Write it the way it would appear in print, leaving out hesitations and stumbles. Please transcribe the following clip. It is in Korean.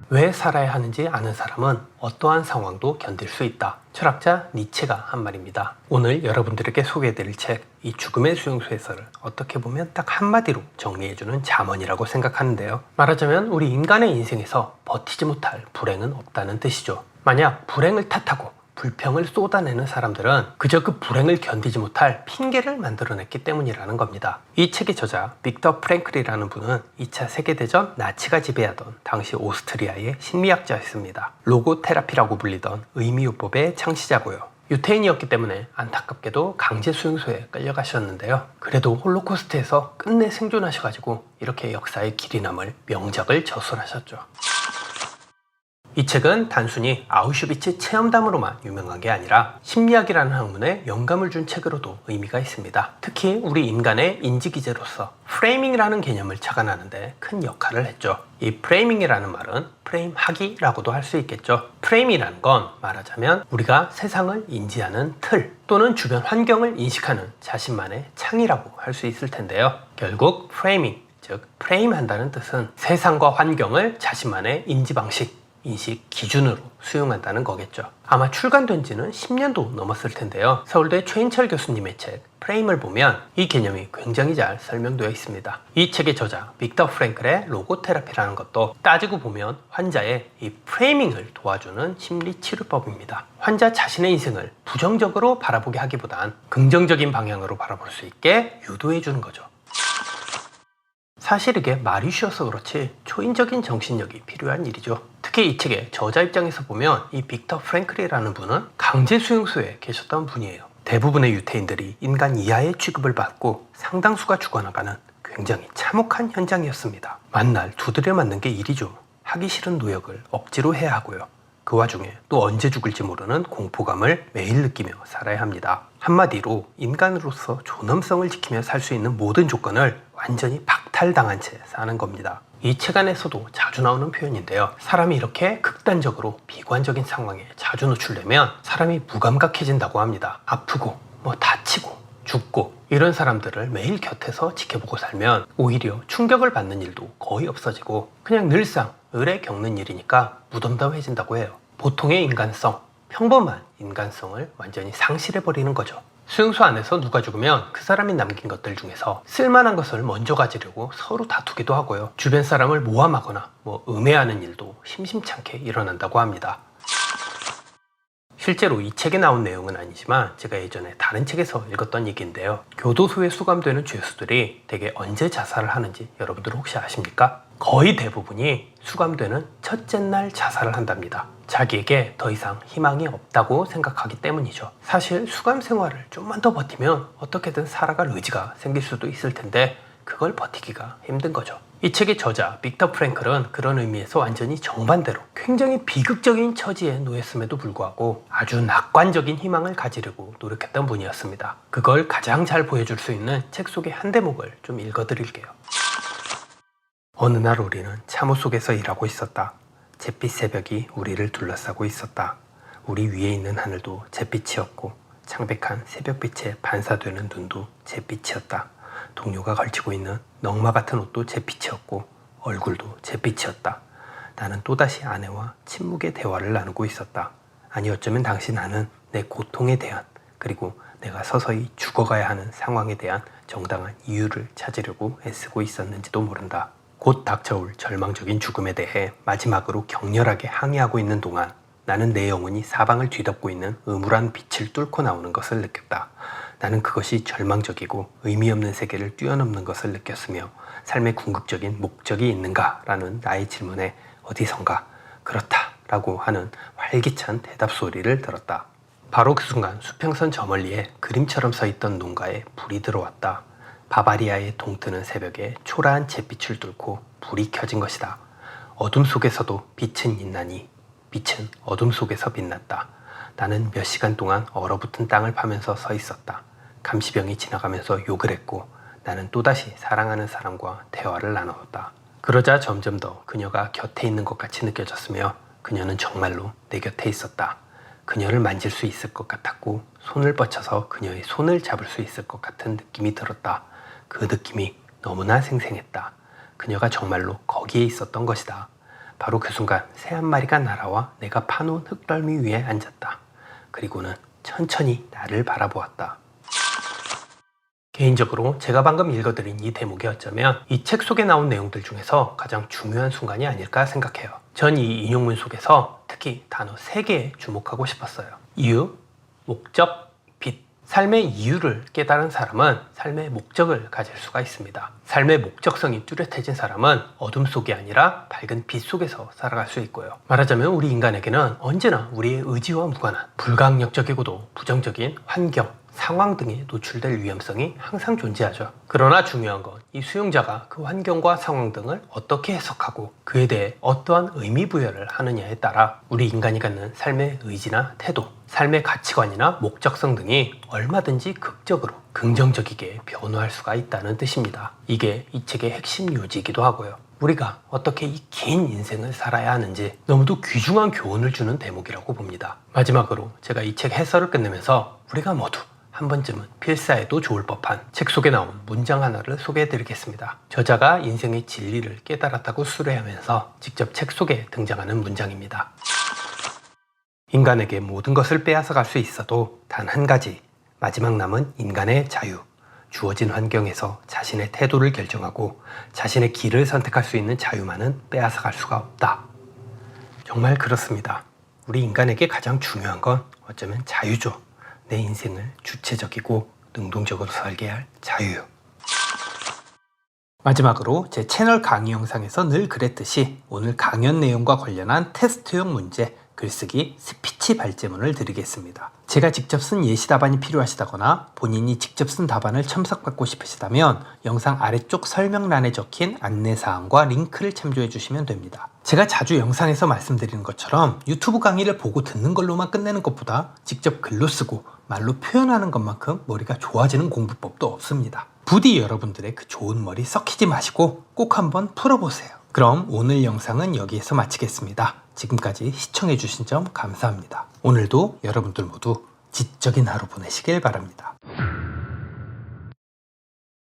왜 살아야 하는지 아는 사람은 어떠한 상황도 견딜 수 있다. 철학자 니체가 한 말입니다. 오늘 여러분들에게 소개해드릴 책, 이 죽음의 수용소에서를 어떻게 보면 딱 한마디로 정리해주는 잠언이라고 생각하는데요. 말하자면 우리 인간의 인생에서 버티지 못할 불행은 없다는 뜻이죠. 만약 불행을 탓하고 불평을 쏟아내는 사람들은 그저 그 불행을 견디지 못할 핑계를 만들어냈기 때문이라는 겁니다. 이 책의 저자 빅터 프랭클이라는 분은 2차 세계대전 나치가 지배하던 당시 오스트리아의 심리학자였습니다. 로고테라피라고 불리던 의미요법의 창시자고요. 유태인이었기 때문에 안타깝게도 강제 수용소에 끌려가셨는데요. 그래도 홀로코스트에서 끝내 생존하셔가지고 이렇게 역사에 길이 남을 명작을 저술하셨죠. 이 책은 단순히 아우슈비츠 체험담으로만 유명한 게 아니라 심리학이라는 학문에 영감을 준 책으로도 의미가 있습니다. 특히 우리 인간의 인지기제로서 프레이밍이라는 개념을 착안하는데 큰 역할을 했죠. 이 프레이밍이라는 말은 프레임하기라고도 할 수 있겠죠. 프레임이라는 건 말하자면 우리가 세상을 인지하는 틀 또는 주변 환경을 인식하는 자신만의 창이라고 할 수 있을 텐데요. 결국 프레이밍, 즉 프레임한다는 뜻은 세상과 환경을 자신만의 인지 방식, 인식 기준으로 수용한다는 거겠죠. 아마 출간된 지는 10년도 넘었을 텐데요. 서울대 최인철 교수님의 책 프레임을 보면 이 개념이 굉장히 잘 설명되어 있습니다. 이 책의 저자 빅터 프랭클의 로고테라피라는 것도 따지고 보면 환자의 이 프레이밍을 도와주는 심리치료법입니다. 환자 자신의 인생을 부정적으로 바라보게 하기보단 긍정적인 방향으로 바라볼 수 있게 유도해 주는 거죠. 사실 이게 말이 쉬워서 그렇지 초인적인 정신력이 필요한 일이죠. 특히 이 책의 저자 입장에서 보면 이 빅터 프랭클이라는 분은 강제 수용소에 계셨던 분이에요. 대부분의 유태인들이 인간 이하의 취급을 받고 상당수가 죽어나가는 굉장히 참혹한 현장이었습니다. 만날 두드려 맞는 게 일이죠. 하기 싫은 노역을 억지로 해야 하고요. 그 와중에 또 언제 죽을지 모르는 공포감을 매일 느끼며 살아야 합니다. 한마디로 인간으로서 존엄성을 지키며 살 수 있는 모든 조건을 완전히 박탈당한 채 사는 겁니다. 이 책 안에서도 자주 나오는 표현인데요. 사람이 이렇게 극단적으로 비관적인 상황에 자주 노출되면 사람이 무감각해진다고 합니다. 아프고 다치고 죽고 이런 사람들을 매일 곁에서 지켜보고 살면 오히려 충격을 받는 일도 거의 없어지고 그냥 늘상 의례 겪는 일이니까 무덤덤해진다고 해요. 보통의 인간성, 평범한 인간성을 완전히 상실해버리는 거죠. 수용소 안에서 누가 죽으면 그 사람이 남긴 것들 중에서 쓸만한 것을 먼저 가지려고 서로 다투기도 하고요. 주변 사람을 모함하거나 음해하는 일도 심심찮게 일어난다고 합니다. 실제로 이 책에 나온 내용은 아니지만 제가 예전에 다른 책에서 읽었던 얘기인데요. 교도소에 수감되는 죄수들이 대개 언제 자살을 하는지 여러분들 혹시 아십니까? 거의 대부분이 수감되는 첫째 날 자살을 한답니다. 자기에게 더 이상 희망이 없다고 생각하기 때문이죠. 사실 수감 생활을 좀만 더 버티면 어떻게든 살아갈 의지가 생길 수도 있을 텐데 그걸 버티기가 힘든 거죠. 이 책의 저자 빅터 프랭클은 그런 의미에서 완전히 정반대로 굉장히 비극적인 처지에 놓였음에도 불구하고 아주 낙관적인 희망을 가지려고 노력했던 분이었습니다. 그걸 가장 잘 보여줄 수 있는 책 속의 한 대목을 좀 읽어드릴게요. 어느 날 우리는 참호 속에서 일하고 있었다. 잿빛 새벽이 우리를 둘러싸고 있었다. 우리 위에 있는 하늘도 잿빛이었고 창백한 새벽빛에 반사되는 눈도 잿빛이었다. 동료가 걸치고 있는 넝마 같은 옷도 잿빛이었고 얼굴도 잿빛이었다. 나는 또다시 아내와 침묵의 대화를 나누고 있었다. 아니 어쩌면 당시 나는 내 고통에 대한 그리고 내가 서서히 죽어가야 하는 상황에 대한 정당한 이유를 찾으려고 애쓰고 있었는지도 모른다. 곧 닥쳐올 절망적인 죽음에 대해 마지막으로 격렬하게 항의하고 있는 동안 나는 내 영혼이 사방을 뒤덮고 있는 음울한 빛을 뚫고 나오는 것을 느꼈다. 나는 그것이 절망적이고 의미 없는 세계를 뛰어넘는 것을 느꼈으며 삶의 궁극적인 목적이 있는가? 라는 나의 질문에 어디선가 그렇다 라고 하는 활기찬 대답 소리를 들었다. 바로 그 순간 수평선 저 멀리에 그림처럼 서있던 농가에 불이 들어왔다. 바바리아의 동트는 새벽에 초라한 잿빛을 뚫고 불이 켜진 것이다. 어둠 속에서도 빛은 있나니 빛은 어둠 속에서 빛났다. 나는 몇 시간 동안 얼어붙은 땅을 파면서 서 있었다. 감시병이 지나가면서 욕을 했고 나는 또다시 사랑하는 사람과 대화를 나누었다. 그러자 점점 더 그녀가 곁에 있는 것 같이 느껴졌으며 그녀는 정말로 내 곁에 있었다. 그녀를 만질 수 있을 것 같았고 손을 뻗쳐서 그녀의 손을 잡을 수 있을 것 같은 느낌이 들었다. 그 느낌이 너무나 생생했다. 그녀가 정말로 거기에 있었던 것이다. 바로 그 순간 새 한 마리가 날아와 내가 파놓은 흙덜미 위에 앉았다. 그리고는 천천히 나를 바라보았다. 개인적으로 제가 방금 읽어드린 이 대목이 어쩌면 이 책 속에 나온 내용들 중에서 가장 중요한 순간이 아닐까 생각해요. 전 이 인용문 속에서 특히 단어 3개에 주목하고 싶었어요. 이유, 목적, 빛. 삶의 이유를 깨달은 사람은 삶의 목적을 가질 수가 있습니다. 삶의 목적성이 뚜렷해진 사람은 어둠 속이 아니라 밝은 빛 속에서 살아갈 수 있고요. 말하자면 우리 인간에게는 언제나 우리의 의지와 무관한 불가항력적이고도 부정적인 환경, 상황 등에 노출될 위험성이 항상 존재하죠. 그러나 중요한 건 이 수용자가 그 환경과 상황 등을 어떻게 해석하고 그에 대해 어떠한 의미 부여를 하느냐에 따라 우리 인간이 갖는 삶의 의지나 태도, 삶의 가치관이나 목적성 등이 얼마든지 극적으로 긍정적이게 변화할 수가 있다는 뜻입니다. 이게 이 책의 핵심 요지이기도 하고요. 우리가 어떻게 이 긴 인생을 살아야 하는지 너무도 귀중한 교훈을 주는 대목이라고 봅니다. 마지막으로 제가 이 책 해설을 끝내면서 우리가 모두 한 번쯤은 필사해도 좋을 법한 책 속에 나온 문장 하나를 소개해드리겠습니다. 저자가 인생의 진리를 깨달았다고 수레하면서 직접 책 속에 등장하는 문장입니다. 인간에게 모든 것을 빼앗아 갈 수 있어도 단 한 가지, 마지막 남은 인간의 자유. 주어진 환경에서 자신의 태도를 결정하고 자신의 길을 선택할 수 있는 자유만은 빼앗아 갈 수가 없다. 정말 그렇습니다. 우리 인간에게 가장 중요한 건 어쩌면 자유죠. 내 인생을 주체적이고 능동적으로 살게 할 자유요. 마지막으로 제 채널 강의 영상에서 늘 그랬듯이 오늘 강연 내용과 관련한 테스트용 문제 글쓰기 스피치 발제문을 드리겠습니다. 제가 직접 쓴 예시 답안이 필요하시다거나 본인이 직접 쓴 답안을 첨삭받고 싶으시다면 영상 아래쪽 설명란에 적힌 안내사항과 링크를 참조해 주시면 됩니다. 제가 자주 영상에서 말씀드리는 것처럼 유튜브 강의를 보고 듣는 걸로만 끝내는 것보다 직접 글로 쓰고 말로 표현하는 것만큼 머리가 좋아지는 공부법도 없습니다. 부디 여러분들의 그 좋은 머리 썩히지 마시고 꼭 한번 풀어보세요. 그럼 오늘 영상은 여기에서 마치겠습니다. 지금까지 시청해주신 점 감사합니다. 오늘도 여러분들 모두 지적인 하루 보내시길 바랍니다.